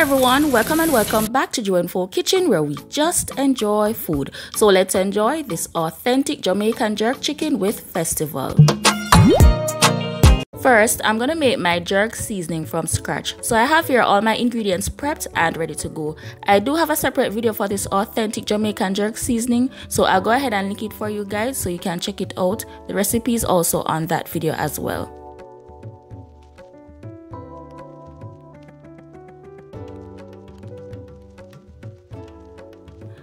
Hi everyone, welcome and welcome back to JUENFO Kitchen, where we just enjoy food. So let's enjoy this authentic Jamaican jerk chicken with Festival. First, I'm gonna make my jerk seasoning from scratch. So I have here all my ingredients prepped and ready to go. I do have a separate video for this authentic Jamaican jerk seasoning, so I'll go ahead and link it for you guys so you can check it out. The recipe is also on that video as well.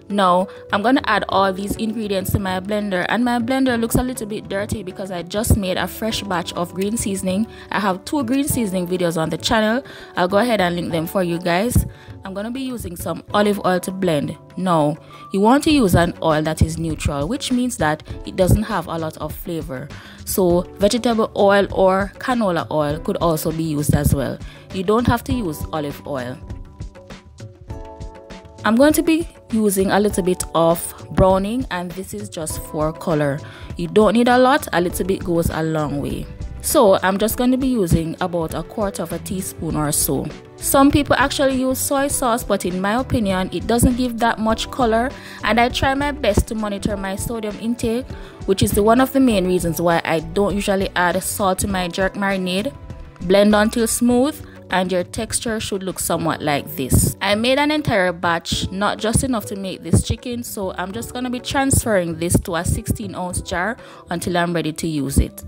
Now, I'm going to add all these ingredients to my blender, and my blender looks a little bit dirty because I just made a fresh batch of green seasoning. I have 2 green seasoning videos on the channel. I'll go ahead and link them for you guys. I'm going to be using some olive oil to blend. Now, you want to use an oil that is neutral, which means that it doesn't have a lot of flavor. So, vegetable oil or canola oil could also be used as well. You don't have to use olive oil. I'm going to be using a little bit of browning, and this is just for color. You don't need a lot, a little bit goes a long way. So I'm just going to be using about 1/4 teaspoon or so. Some people actually use soy sauce, but in my opinion it doesn't give that much color, and I try my best to monitor my sodium intake, which is one of the main reasons why I don't usually add salt to my jerk marinade. Blend until smooth, and your texture should look somewhat like this. I made an entire batch, not just enough to make this chicken, so I'm just going to be transferring this to a 16-ounce jar until I'm ready to use it.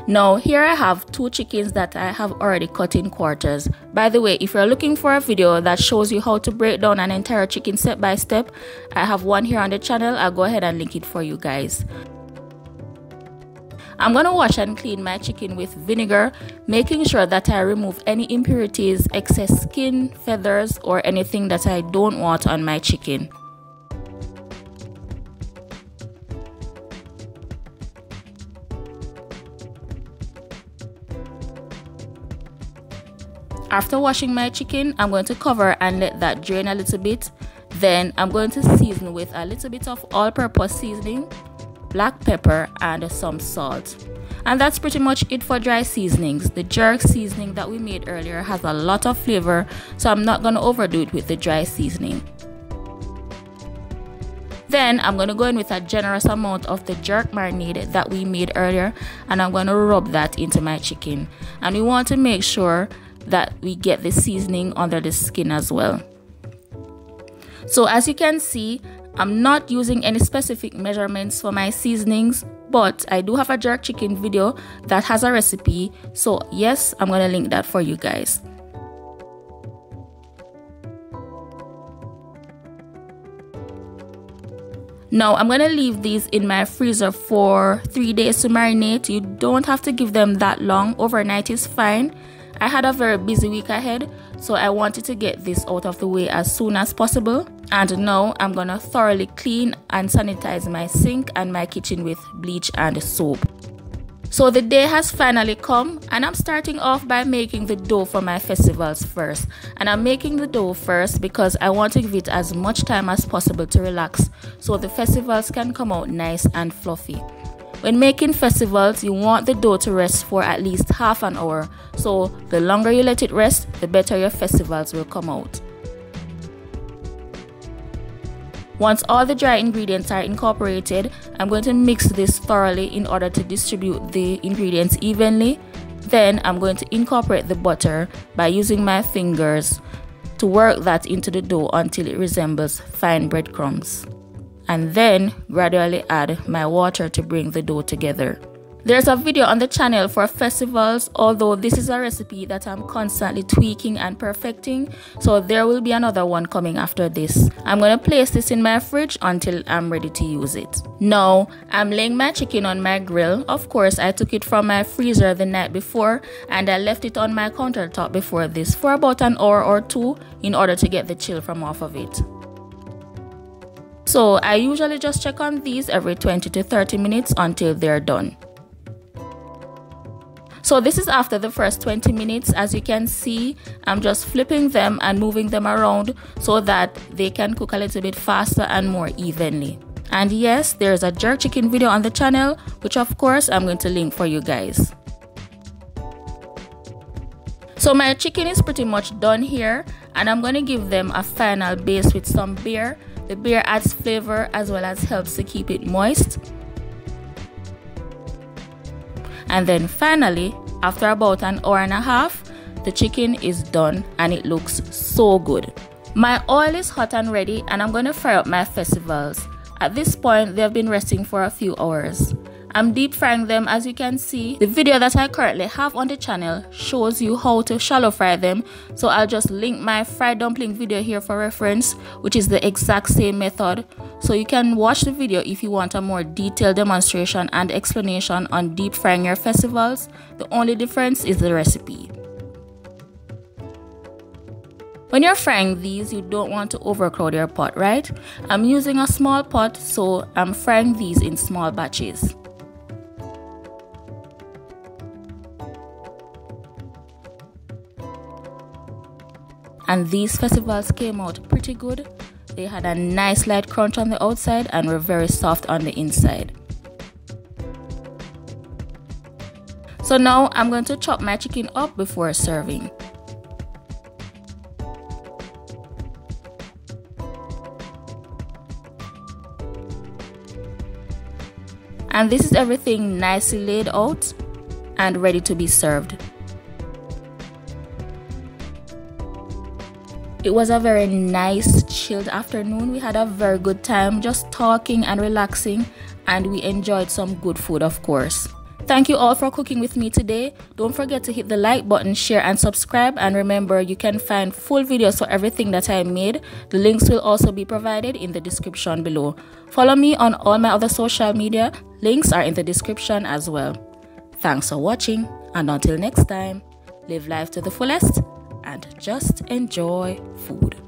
Now here I have 2 chickens that I have already cut in quarters. By the way, if you're looking for a video that shows you how to break down an entire chicken step by step, I have one here on the channel. I'll go ahead and link it for you guys. I'm going to wash and clean my chicken with vinegar, making sure that I remove any impurities, excess skin, feathers, or anything that I don't want on my chicken. After washing my chicken, I'm going to cover and let that drain a little bit. Then I'm going to season with a little bit of all-purpose seasoning, black pepper, and some salt. And that's pretty much it for dry seasonings. The jerk seasoning that we made earlier has a lot of flavor, so I'm not going to overdo it with the dry seasoning. Then I'm going to go in with a generous amount of the jerk marinade that we made earlier, and I'm going to rub that into my chicken. And we want to make sure that we get the seasoning under the skin as well. So as you can see, I'm not using any specific measurements for my seasonings, but I do have a jerk chicken video that has a recipe, so yes, I'm going to link that for you guys. Now I'm going to leave these in my freezer for 3 days to marinate. You don't have to give them that long, overnight is fine. I had a very busy week ahead, so I wanted to get this out of the way as soon as possible. And now I'm gonna thoroughly clean and sanitize my sink and my kitchen with bleach and soap. So the day has finally come, and I'm starting off by making the dough for my festivals first. And I'm making the dough first because I want to give it as much time as possible to relax, so the festivals can come out nice and fluffy. When making festivals, you want the dough to rest for at least half an hour, so the longer you let it rest, the better your festivals will come out. Once all the dry ingredients are incorporated, I'm going to mix this thoroughly in order to distribute the ingredients evenly. Then I'm going to incorporate the butter by using my fingers to work that into the dough until it resembles fine breadcrumbs. And then gradually add my water to bring the dough together. There's a video on the channel for festivals, although this is a recipe that I'm constantly tweaking and perfecting, so there will be another one coming after this. I'm going to place this in my fridge until I'm ready to use it. Now, I'm laying my chicken on my grill. Of course, I took it from my freezer the night before, and I left it on my countertop before this for about an hour or 2 in order to get the chill from off of it. So I usually just check on these every 20 to 30 minutes until they're done. So this is after the first 20 minutes. As you can see, I'm just flipping them and moving them around so that they can cook a little bit faster and more evenly. And yes, there's a jerk chicken video on the channel, which of course I'm going to link for you guys. So my chicken is pretty much done here, and I'm going to give them a final base with some beer. The beer adds flavor as well as helps to keep it moist. And then finally, after about an hour and a half, the chicken is done and it looks so good. My oil is hot and ready, and I'm going to fry up my festivals. At this point, they have been resting for a few hours. I'm deep frying them, as you can see. The video that I currently have on the channel shows you how to shallow fry them, so I'll just link my fried dumpling video here for reference, which is the exact same method. So you can watch the video if you want a more detailed demonstration and explanation on deep frying your festivals. The only difference is the recipe. When you're frying these, you don't want to overcrowd your pot, right? I'm using a small pot, so I'm frying these in small batches. And these festivals came out pretty good. They had a nice light crunch on the outside and were very soft on the inside. So now I'm going to chop my chicken up before serving. And this is everything nicely laid out and ready to be served. It was a very nice, chilled afternoon. We had a very good time just talking and relaxing, and we enjoyed some good food, of course. Thank you all for cooking with me today. Don't forget to hit the like button, share and subscribe, and remember you can find full videos for everything that I made. The links will also be provided in the description below. Follow me on all my other social media. Links are in the description as well. Thanks for watching, and until next time, live life to the fullest and just enjoy food.